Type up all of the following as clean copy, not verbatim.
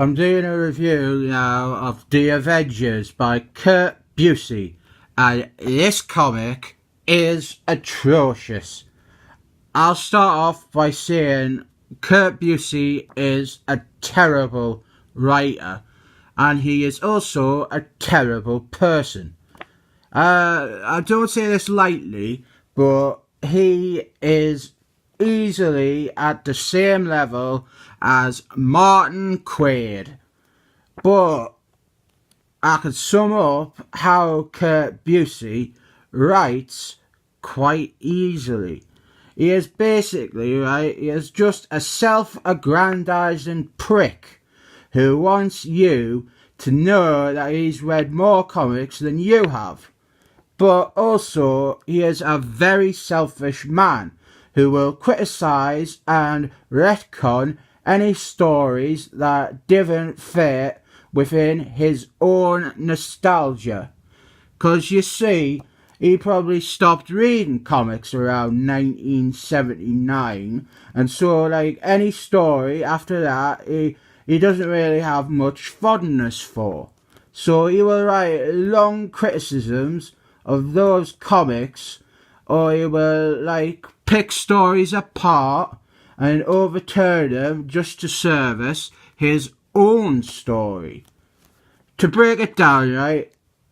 I'm doing a review now of The Avengers by Kurt Busiek, and this comic is atrocious. I'll start off by saying Kurt Busiek is a terrible writer, and he is also a terrible person. I don't say this lightly, but he is easily at the same level as Martin Quaid. But I could sum up how Kurt Busiek writes quite easily. He is basically, he is just a self-aggrandizing prick who wants you to know that he's read more comics than you have. But also, he is a very selfish man who will criticise and retcon any stories that didn't fit within his own nostalgia. Because you see, he probably stopped reading comics around 1979, and so any story after that, he doesn't really have much fondness for. So he will write long criticisms of those comics, or he will pick stories apart and overturn them just to service his own story. To break it down,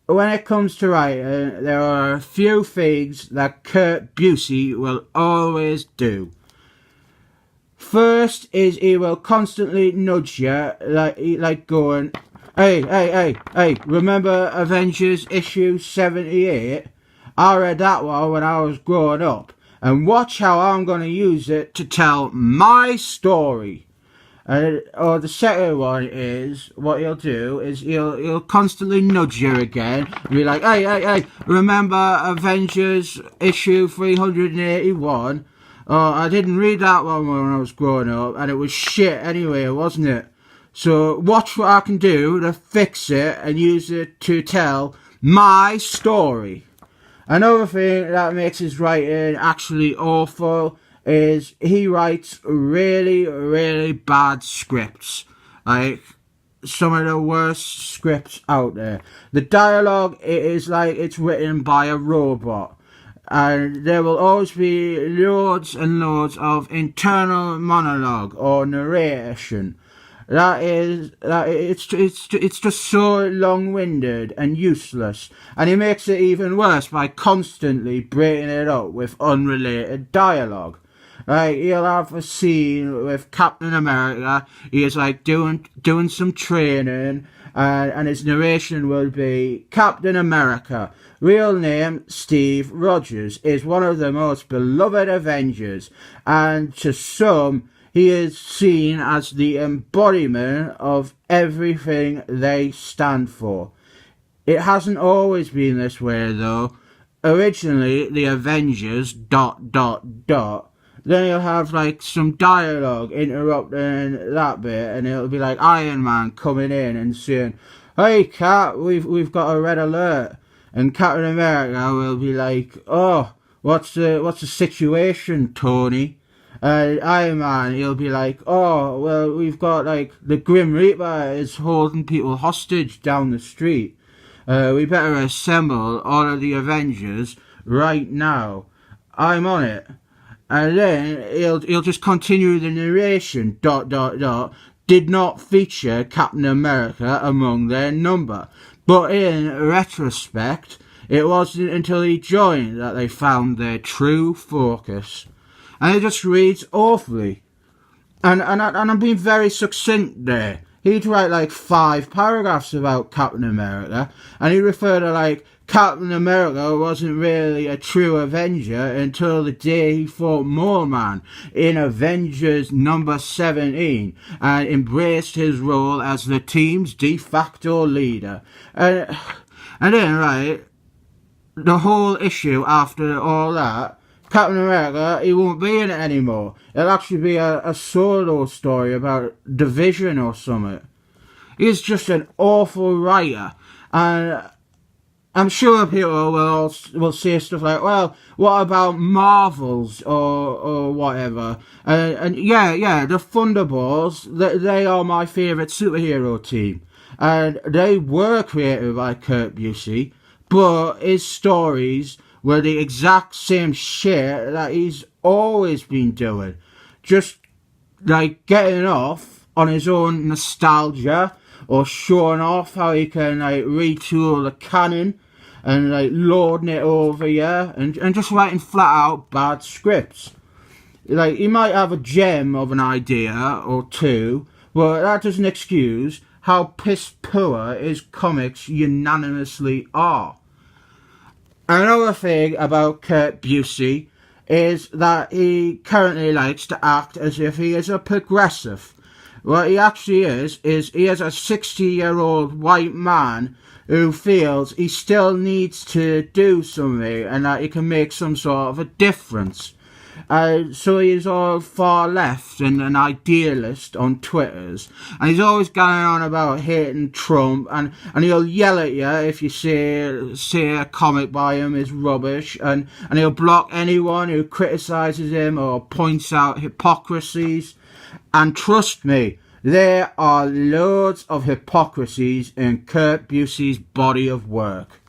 when it comes to writing, there are a few things that Kurt Busiek will always do. First is he will constantly nudge you, going, Hey, remember Avengers issue 78? I read that one when I was growing up, and watch how I'm going to use it to tell my story. Or the second one is, what he'll do is he'll constantly nudge you again, and be like, hey, remember Avengers issue 381? Oh, I didn't read that one when I was growing up, and it was shit anyway, wasn't it? So watch what I can do to fix it and use it to tell my story. Another thing that makes his writing actually awful is he writes really, really bad scripts. Some of the worst scripts out there. The dialogue is it's written by a robot. And there will always be loads and loads of internal monologue or narration. It's just so long-winded and useless, and he makes it even worse by constantly breaking it up with unrelated dialogue. He'll have a scene with Captain America. He is doing some training, and his narration will be Captain America, real name Steve Rogers, is one of the most beloved Avengers, and to some, he is seen as the embodiment of everything they stand for. It hasn't always been this way, though. Originally, the Avengers, ... Then you'll have some dialogue interrupting that bit, and it'll be Iron Man coming in and saying, "Hey Cap, we've got a red alert." And Captain America will be "Oh, what's the situation, Tony?" Iron Man, he'll be "Oh, well, we've got the Grim Reaper is holding people hostage down the street. We better assemble all of the Avengers right now. I'm on it." And then he'll just continue the narration, ... did not feature Captain America among their number. But in retrospect, it wasn't until he joined that they found their true focus. And it just reads awfully. And I'm being very succinct there. He'd write 5 paragraphs about Captain America, and he'd refer to Captain America wasn't really a true Avenger until the day he fought Mole Man in Avengers number 17 and embraced his role as the team's de facto leader. And then, the whole issue after all that, Captain America, he won't be in it anymore. It'll actually be a solo story about division or something. He's just an awful writer, and I'm sure people will say stuff like, well, what about Marvels or whatever? And yeah, the Thunderbolts, they are my favourite superhero team. And they were created by Kurt Busiek, but his stories were the exact same shit that he's always been doing. Just like getting off on his own nostalgia or showing off how he can like retool the canon and like lording it over you and just writing flat out bad scripts. Like he might have a gem of an idea or two, but that doesn't excuse how piss poor his comics unanimously are. Another thing about Kurt Busiek is that he currently likes to act as if he is a progressive. What he actually is he is a 60-year-old white man who feels he still needs to do something and that he can make some sort of a difference. So he's all far left and an idealist on Twitters, and he's always going on about hating Trump, and he'll yell at you if you say a comic by him is rubbish, and he'll block anyone who criticises him or points out hypocrisies. And trust me, there are loads of hypocrisies in Kurt Busiek's body of work.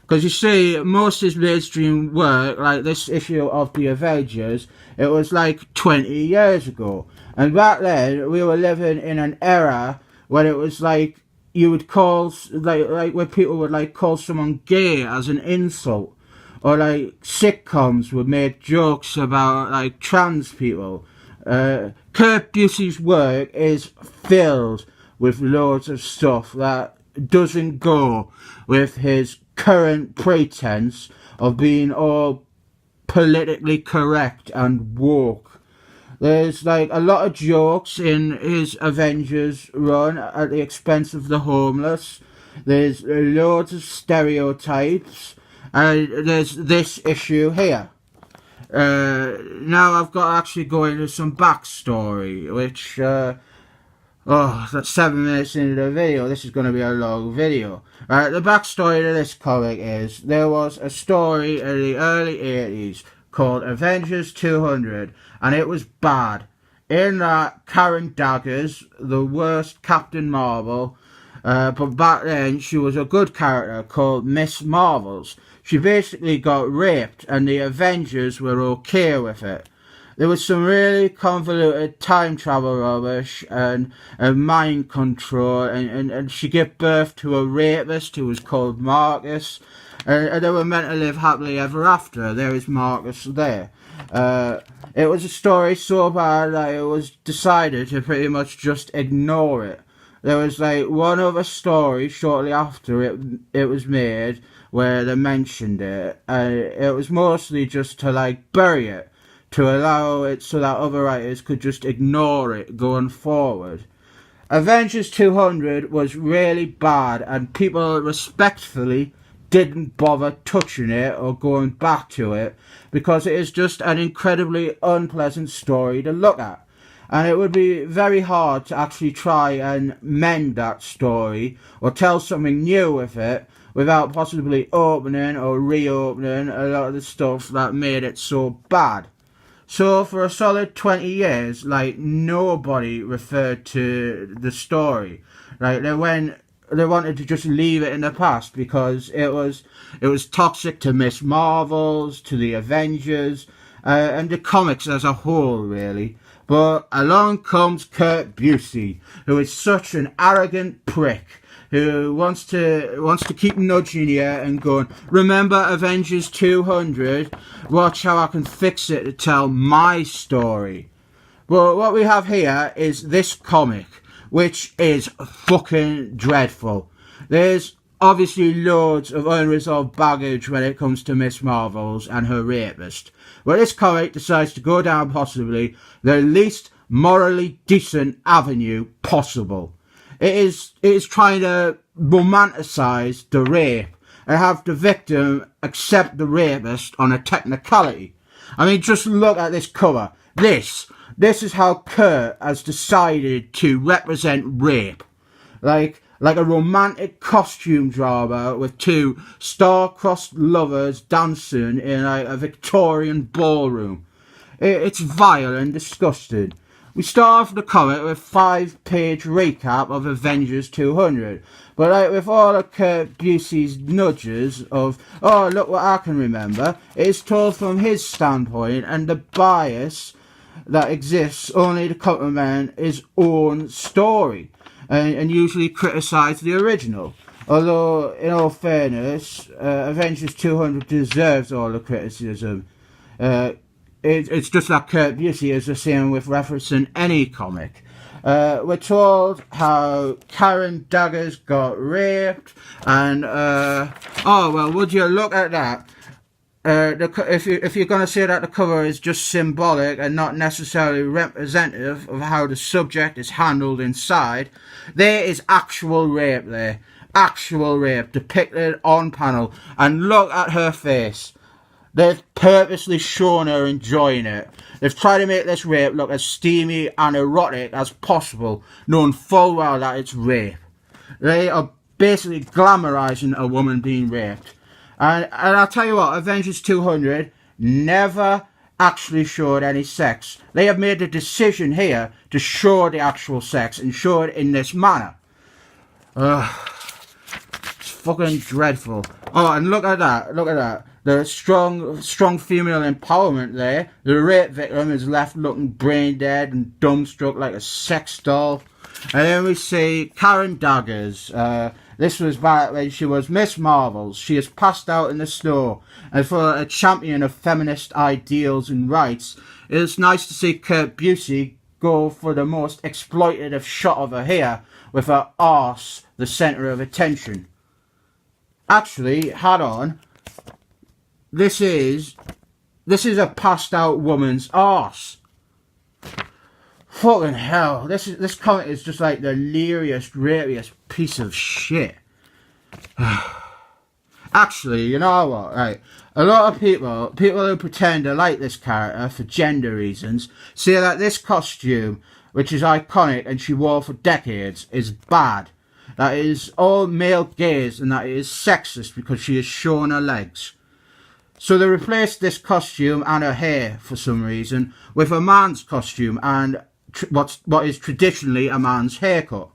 Because you see, most of his mainstream work, like this issue of the Avengers, it was like 20 years ago. And back then, we were living in an era when it was like, you would call, like where people would like call someone gay as an insult. Or like sitcoms would make jokes about like trans people. Kurt Busiek's work is filled with loads of stuff that doesn't go with his current pretense of being all politically correct and woke. There's like a lot of jokes in his Avengers run at the expense of the homeless. There's loads of stereotypes. There's this issue here. Now I've got to actually go into some backstory, which that's 7 minutes into the video. This is going to be a long video. The backstory to this comic is there was a story in the early 80s called Avengers 200, and it was bad. In that, Karen Daggers, the worst Captain Marvel, but back then she was a good character called Miss Marvels. She basically got raped, and the Avengers were okay with it. There was some really convoluted time travel rubbish and mind control, and she gave birth to a rapist who was called Marcus, and they were meant to live happily ever after. There is Marcus there. It was a story so bad that it was decided to pretty much just ignore it. There was like one other story shortly after it was made where they mentioned it, and it was mostly just to like bury it, to allow it so that other writers could just ignore it going forward. Avengers 200 was really bad, and people respectfully didn't bother touching it or going back to it because it is just an incredibly unpleasant story to look at. And it would be very hard to actually try and mend that story or tell something new with it without possibly opening or reopening a lot of the stuff that made it so bad. So for a solid 20 years, like, nobody referred to the story. Like, they wanted to just leave it in the past because it was toxic to Miss Marvels, to the Avengers, and the comics as a whole, really. But along comes Kurt Busiek, who is such an arrogant prick, who wants to keep nudging you and going, remember Avengers 200? Watch how I can fix it to tell my story. But what we have here is this comic, which is fucking dreadful. There's obviously loads of unresolved baggage when it comes to Miss Marvels and her rapist. But this comic decides to go down possibly the least morally decent avenue possible. It is trying to romanticise the rape and have the victim accept the rapist on a technicality. I mean, just look at this cover. This is how Kurt has decided to represent rape. Like, like a romantic costume drama with two star-crossed lovers dancing in a Victorian ballroom. It's vile and disgusting. We start off the comic with a 5-page recap of Avengers 200, but like with all of Kurt Busey's nudges of, oh look what I can remember, it's told from his standpoint, and the bias that exists only to complement his own story, and usually criticise the original. Although, in all fairness, Avengers 200 deserves all the criticism. It's just like Kurt Busey is the same with referencing any comic. We're told how Karen Daggers got raped, and oh well, would you look at that? If you're going to say that the cover is just symbolic and not necessarily representative of how the subject is handled inside, there is actual rape there. Actual rape depicted on panel, and look at her face. They've purposely shown her enjoying it. They've tried to make this rape look as steamy and erotic as possible, knowing full well that it's rape. They are basically glamorising a woman being raped. And I'll tell you what, Avengers 200 never actually showed any sex. They have made the decision here to show the actual sex and show it in this manner. It's fucking dreadful. Oh, and look at that, look at that. The strong female empowerment there. The rape victim is left looking brain dead and dumbstruck like a sex doll. And then we see Karen Daggers. This was back when she was Miss Marvel. She is passed out in the snow. And for a champion of feminist ideals and rights, it's nice to see Kurt Busey go for the most exploitative shot of her here, with her arse the centre of attention. Actually, hold on. This is a passed out woman's arse. Fucking hell. This comic is just like the leeriest, rapiest piece of shit. Actually, you know what, right? A lot of people who pretend to like this character for gender reasons, say that this costume, which is iconic and she wore for decades, is bad. That it is all male gaze and that it is sexist because she has shown her legs. So they replaced this costume and her hair, for some reason, with a man's costume and what is traditionally a man's haircut.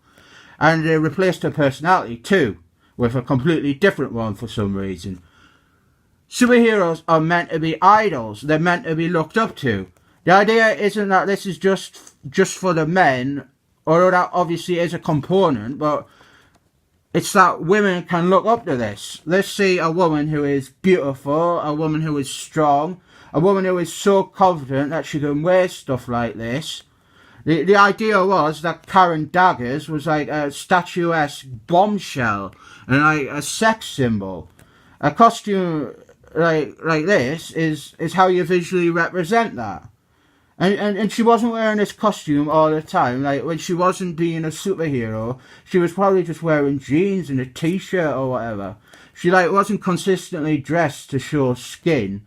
And they replaced her personality too, with a completely different one for some reason. Superheroes are meant to be idols. They're meant to be looked up to. The idea isn't that this is just for the men, although that obviously is a component, but it's that women can look up to this. Let's see a woman who is beautiful, a woman who is strong, a woman who is so confident that she can wear stuff like this. The idea was that Karen Daggers was like a statuesque bombshell and like a sex symbol. A costume like this is how you visually represent that. And she wasn't wearing this costume all the time. Like, when she wasn't being a superhero, she was probably just wearing jeans and a t-shirt or whatever. She, like, wasn't consistently dressed to show skin.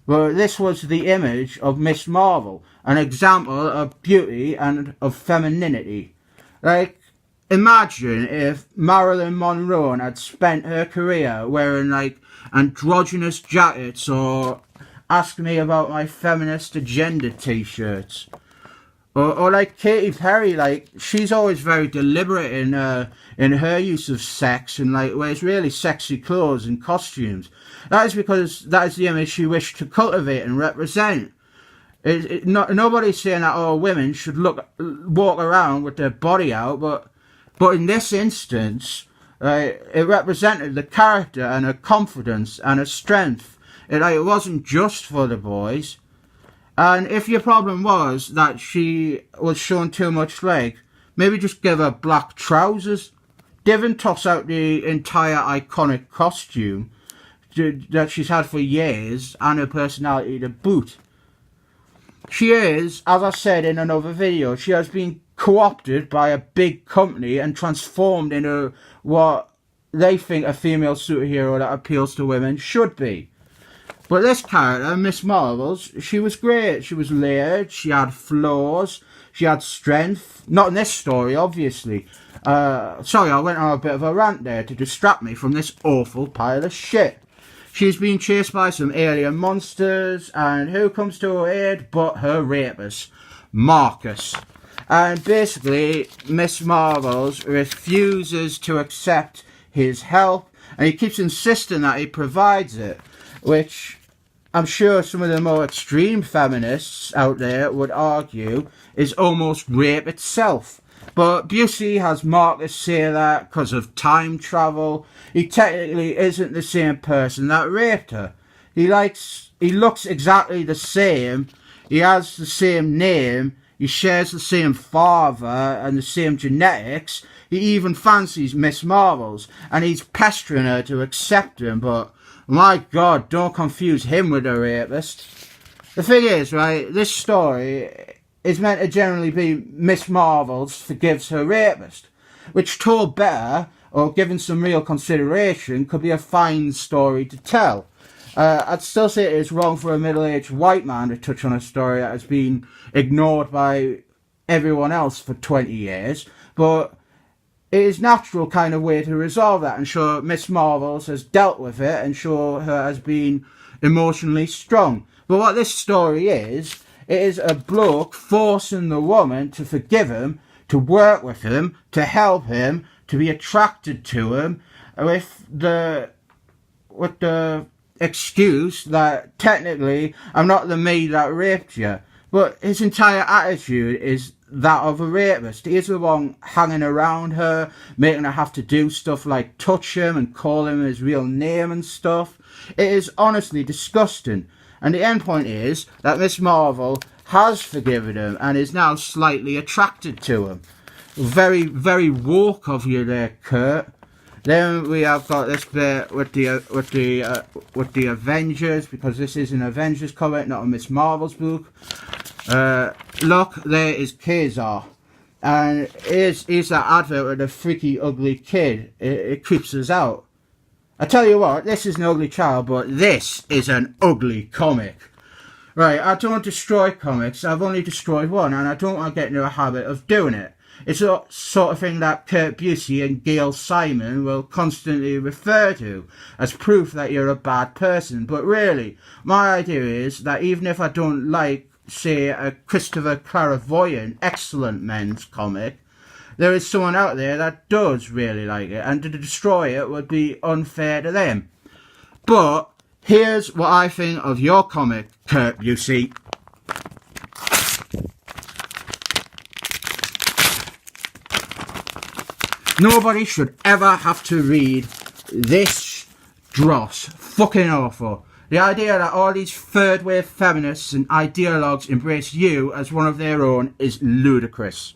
But this was the image of Miss Marvel. An example of beauty and of femininity. Like, imagine if Marilyn Monroe had spent her career wearing, like, androgynous jackets or Ask Me About My Feminist Agenda t-shirts. Or like Katy Perry, like, she's always very deliberate in her use of sex and like wears really sexy clothes and costumes. That is because that is the image she wished to cultivate and represent. Nobody's saying that all women should walk around with their body out, but in this instance, it represented the character and her confidence and her strength. It wasn't just for the boys. And if your problem was that she was showing too much leg, maybe just give her black trousers. Divin toss out the entire iconic costume that she's had for years and her personality to boot. She is, as I said in another video, she has been co-opted by a big company and transformed into what they think a female superhero that appeals to women should be. But this character, Miss Marvel's, she was great. She was layered, she had flaws, she had strength. Not in this story, obviously. Sorry, I went on a bit of a rant there to distract me from this awful pile of shit. She's being chased by some alien monsters, and who comes to her aid but her rapist, Marcus. And basically, Miss Marvels refuses to accept his help, and he keeps insisting that he provides it, which I'm sure some of the more extreme feminists out there would argue is almost rape itself. But Busey has Marcus say that because of time travel, he technically isn't the same person that raped her. He looks exactly the same, he has the same name, he shares the same father and the same genetics, he even fancies Miss Marvels, and he's pestering her to accept him, but my God, don't confuse him with a rapist. The thing is, right, this story is meant to generally be Miss Marvels forgives her rapist, which told better, or given some real consideration, could be a fine story to tell. I'd still say it is wrong for a middle-aged white man to touch on a story that has been ignored by everyone else for 20 years, but it is natural kind of way to resolve that and show Miss Marvels has dealt with it and show her as being emotionally strong. But what this story is, it is a bloke forcing the woman to forgive him, to work with him, to help him, to be attracted to him, with the excuse that technically I'm not the me that raped you. But his entire attitude is that of a rapist. He is the one hanging around her, making her have to do stuff like touch him and call him his real name and stuff. It is honestly disgusting. And the end point is that Miss Marvel has forgiven him and is now slightly attracted to him. Very, very woke of you there, Kurt. Then we have got this bit with the Avengers, because this is an Avengers comic, not a Miss Marvel's book. Look, there is Kazar, and here's that advert with a freaky, ugly kid. It creeps us out. I tell you what, this is an ugly child, but this is an ugly comic. Right, I don't destroy comics, I've only destroyed one, and I don't want to get into a habit of doing it. It's the sort of thing that Kurt Busey and Gail Simon will constantly refer to as proof that you're a bad person. But really, my idea is that even if I don't like, say, a Christopher Clairvoyant Excellent Men's comic, there is someone out there that does really like it, and to destroy it would be unfair to them. But here's what I think of your comic, Kurt Busey. Nobody should ever have to read this dross. Fucking awful. The idea that all these third-wave feminists and ideologues embrace you as one of their own is ludicrous.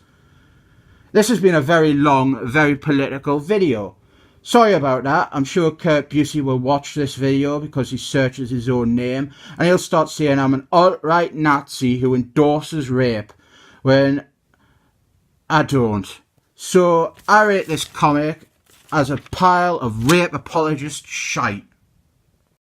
This has been a very long, very political video. Sorry about that. I'm sure Kurt Busey will watch this video because he searches his own name and he'll start saying I'm an alt-right Nazi who endorses rape when I don't. So I rate this comic as a pile of rape apologist shite.